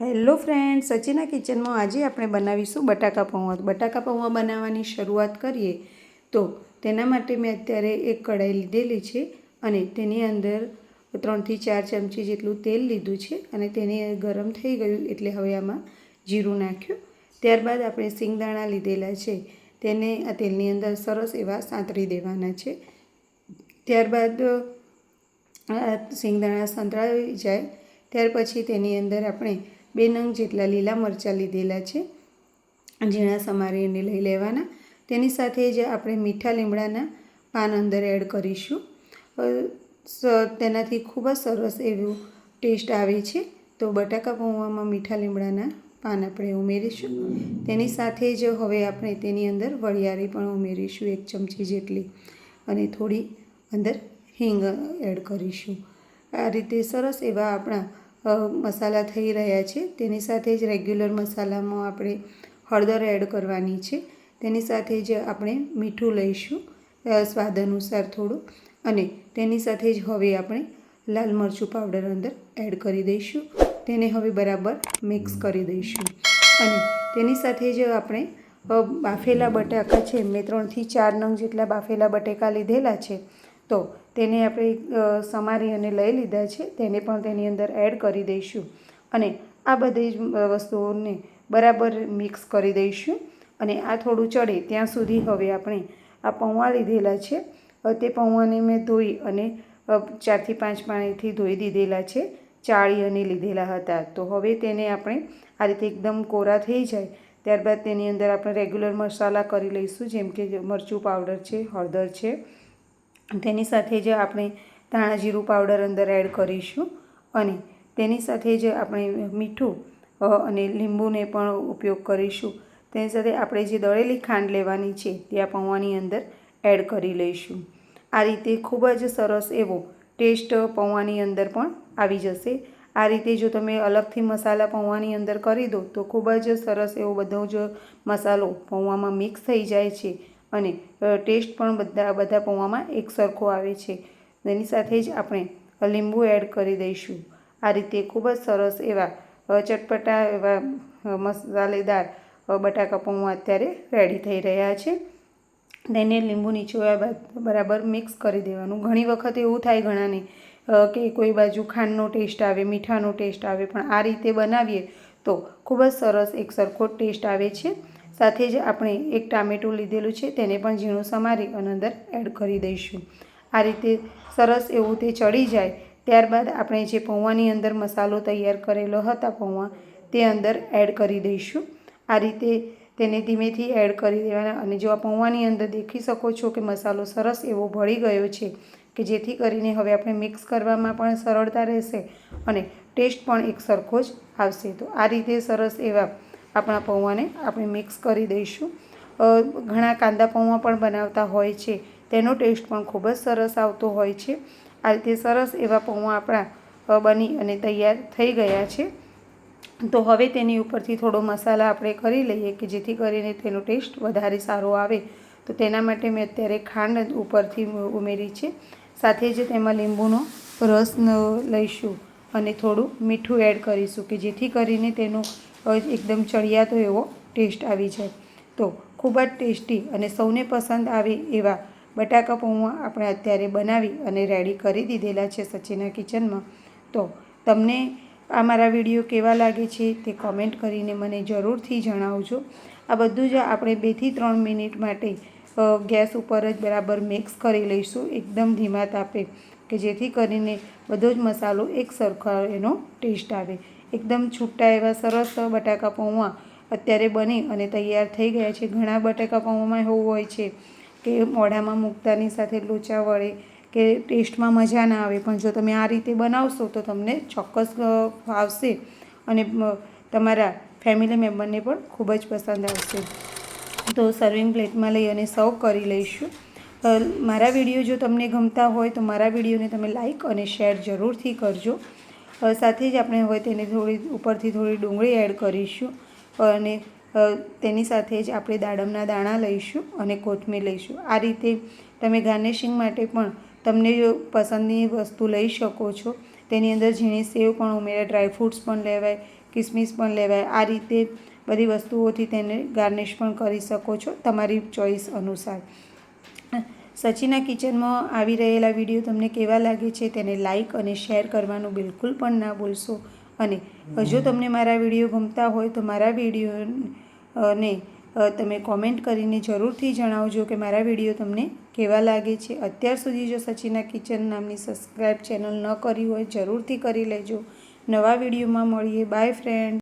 Hello friend, સચિના કિચનમાં આજે આપણે બનાવીશું બટાકા પૌવા. બટાકા પૌવા બનાવવાની શરૂઆત કરીએ તો તેના માટે મેં અત્યારે એક કઢાઈ લીધેલી છે અને તેની અંદર 3 થી 4 ચમચી જેટલું તેલ લીધું છે અને તેને ગરમ થઈ ગયું એટલે હવે આમાં જીરું નાખ્યું. ત્યારબાદ આપણે સિંગદાણા લીધેલા છે તેને આ તેલની અંદર સરસ એવા સાંતળી દેવાના છે. ત્યારબાદ સિંગદાણા સંતળાઈ જાય ત્યાર પછી તેની અંદર આપણે 2 નંગ જેટલા લીલા મરચાં લીધેલા છે, ઝીણા સમારીને લઈ લેવાના. તેની સાથે જ આપણે મીઠા લીમડાના પાન અંદર એડ કરીશું. તેનાથી ખૂબ જ સરસ એવું ટેસ્ટ આવે છે. તો બટાકા પૌવામાં મીઠા લીમડાના પાન આપણે ઉમેરીશું. તેની સાથે જ હવે આપણે તેની અંદર વરિયાળી પણ ઉમેરીશું 1 ચમચી જેટલી અને થોડી અંદર હિંગ એડ કરીશું. આ રીતે સરસ એવા આપણા મસાલા થઈ રહ્યા છે. તેની સાથે જ રેગ્યુલર મસાલામાં આપણે હળદર એડ કરવાની છે. તેની સાથે જ આપણે મીઠું લઈશું સ્વાદ અનુસાર થોડું અને તેની સાથે જ હવે આપણે લાલ મરચું પાવડર અંદર એડ કરી દઈશું. તેને હવે બરાબર મિક્સ કરી દઈશું અને તેની સાથે જ આપણે બાફેલા બટાકા છે, મેં 3 થી 4 નંગ જેટલા બાફેલા બટાકા લીધેલા છે તો તેને આપણે સમારી અને લઈ લીધા છે. તેને પણ તેની અંદર એડ કરી દઈશું અને આ બધી જ વસ્તુઓને બરાબર મિક્સ કરી દઈશું અને આ થોડું ચડે ત્યાં સુધી હવે આપણે આ પૌવા લીધેલા છે તે પૌવાને મેં ધોઈ અને 4 થી 5 પાણીથી ધોઈ દીધેલા છે, ચાળી અને લીધેલા હતા. તો હવે તેને આપણે આ રીતે એકદમ કોરા થઈ જાય ત્યારબાદ તેની અંદર આપણે રેગ્યુલર મસાલા કરી લઈશું, જેમ કે મરચું પાવડર છે, હળદર છે. તેની સાથે જ આપણે ધાણા જીરું પાવડર અંદર એડ કરીશું અને તેની સાથે જ આપણે મીઠું અને લીંબુને પણ ઉપયોગ કરીશું. તેની સાથે આપણે જે દળેલી ખાંડ લેવાની છે તે આ પૌવાની અંદર એડ કરી લઈશું. આ રીતે ખૂબ જ સરસ એવો ટેસ્ટ પૌવાની અંદર પણ આવી જશે. આ રીતે જો તમે અલગથી મસાલા પૌવાની અંદર કરી દો તો ખૂબ જ સરસ એવો બધો જ મસાલો પૌવામાં મિક્સ થઈ જાય છે અને ટેસ્ટ પણ બધા પૌવામાં એક સરખો આવે છે. તેની સાથે જ આપણે લીંબુ એડ કરી દઈશું. આ રીતે ખૂબ જ સરસ એવા ચટપટા એવા મસાલેદાર બટાકા પૌવા અત્યારે રેડી થઈ રહ્યા છે. તેને લીંબુ નીચોવ્યા બાદ બરાબર મિક્સ કરી દેવાનું. ઘણી વખત એવું થાય ઘણાને કે કોઈ બાજુ ખાંડનો ટેસ્ટ આવે, મીઠાનો ટેસ્ટ આવે, પણ આ રીતે બનાવીએ તો ખૂબ જ સરસ એક સરખો ટેસ્ટ આવે છે. સાથે જ આપણે એક ટામેટું લીધેલું છે તેને પણ ઝીણું સમારી અને અંદર એડ કરી દઈશું. આ રીતે સરસ એવું તે ચડી જાય ત્યારબાદ આપણે જે પૌવાની અંદર મસાલો તૈયાર કરેલો હતા પૌવા તે અંદર એડ કરી દઈશું. આ રીતે તેને ધીમેથી એડ કરી દેવાના અને જો આ પૌવાની અંદર દેખી શકો છો કે મસાલો સરસ એવો ભળી ગયો છે કે જેથી કરીને હવે આપણે મિક્સ કરવામાં પણ સરળતા રહેશે અને ટેસ્ટ પણ એક સરખો જ આવશે. તો આ રીતે સરસ એવા આપણા પૌવાને આપણે મિક્સ કરી દઈશું. ઘણા કાંદા પૌવા પણ બનાવતા હોય છે, તેનો ટેસ્ટ પણ ખૂબ જ સરસ આવતો હોય છે. આ રીતે સરસ એવા પૌવા આપણા બની અને તૈયાર થઈ ગયા છે. તો હવે તેની ઉપરથી થોડો મસાલા આપણે કરી લઈએ કે જેથી કરીને તેનો ટેસ્ટ વધારે સારો આવે. તો તેના માટે મેં અત્યારે ખાંડ ઉપરથી ઉમેરી છે. સાથે જ તેમાં લીંબુનો રસ લઈશું અને થોડું મીઠું એડ કરીશું કે જેથી કરીને તેનો એકદમ ચડિયાતો એવો ટેસ્ટ આવી જાય. તો ખૂબ જ ટેસ્ટી અને સૌને પસંદ આવે એવા બટાકા પૌવા આપણે અત્યારે બનાવી અને રેડી કરી દીધેલા છે સચિના કિચનમાં. તો તમને આ મારા વિડીયો કેવા લાગે છે તે કોમેન્ટ કરીને મને જરૂરથી જણાવજો. આ બધું જ આપણે 2 થી 3 મિનિટ માટે ગેસ ઉપર જ બરાબર મિક્સ કરી લઈશું એકદમ ધીમા તાપે કે જેથી કરીને બધો જ મસાલો એક સરખો એનો ટેસ્ટ આવે. એકદમ છૂટા એવા સરસ બટાકા પૌવા અત્યારે બની અને તૈયાર થઈ ગયા છે. ઘણા બટાકા પૌવામાં એવું હોય છે કે મોઢામાં મૂકતાની સાથે લોચા વળે કે ટેસ્ટમાં મજા ના આવે, પણ જો તમે આ રીતે બનાવશો તો તમને ચોક્કસ ફાવશે અને તમારા ફેમિલી મેમ્બરને પણ ખૂબ જ પસંદ આવશે. તો સર્વિંગ પ્લેટમાં લઈ અને સર્વ કરી લઈશું. મારા વિડીયો જો તમને ગમતા હોય તો મારા વિડીયોને તમે લાઈક અને શેર જરૂરથી કરજો. સાથે જ આપણે હવે તેને ઉપરથી થોડી ડુંગળી એડ કરીશું અને તેની સાથે જ આપણે દાડમના દાણા લઈશું અને કોથમીર લઈશું. આ રીતે તમે ગાર્નિશિંગ માટે પણ તમને પસંદની વસ્તુ લઈ શકો છો. તેની અંદર ઝીણી સેવ પણ ઉમેરાય, ડ્રાયફ્રૂટ્સ પણ લેવાય કિસમિસ પણ લેવાય. આ રીતે બધી વસ્તુઓથી તેને ગાર્નિશ પણ કરી શકો છો તમારી ચોઈસ અનુસાર. સચિના કિચનમાં આવી રહેલા વિડીયો તમને કેવા લાગે છે તેને લાઇક અને શેર કરવાનું બિલકુલ પણ ના ભૂલશો. અને જો તમને મારા વિડીયો ગમતા હોય તો મારા વિડીયોને તમે કોમેન્ટ કરીને જરૂરથી જણાવજો કે મારા વિડીયો તમને કેવા લાગે છે. અત્યાર સુધી જો સચિના કિચન નામની સબસ્ક્રાઈબ ચેનલ ન કરી હોય જરૂરથી કરી લેજો. નવા વિડીયોમાં મળીએ. By friend.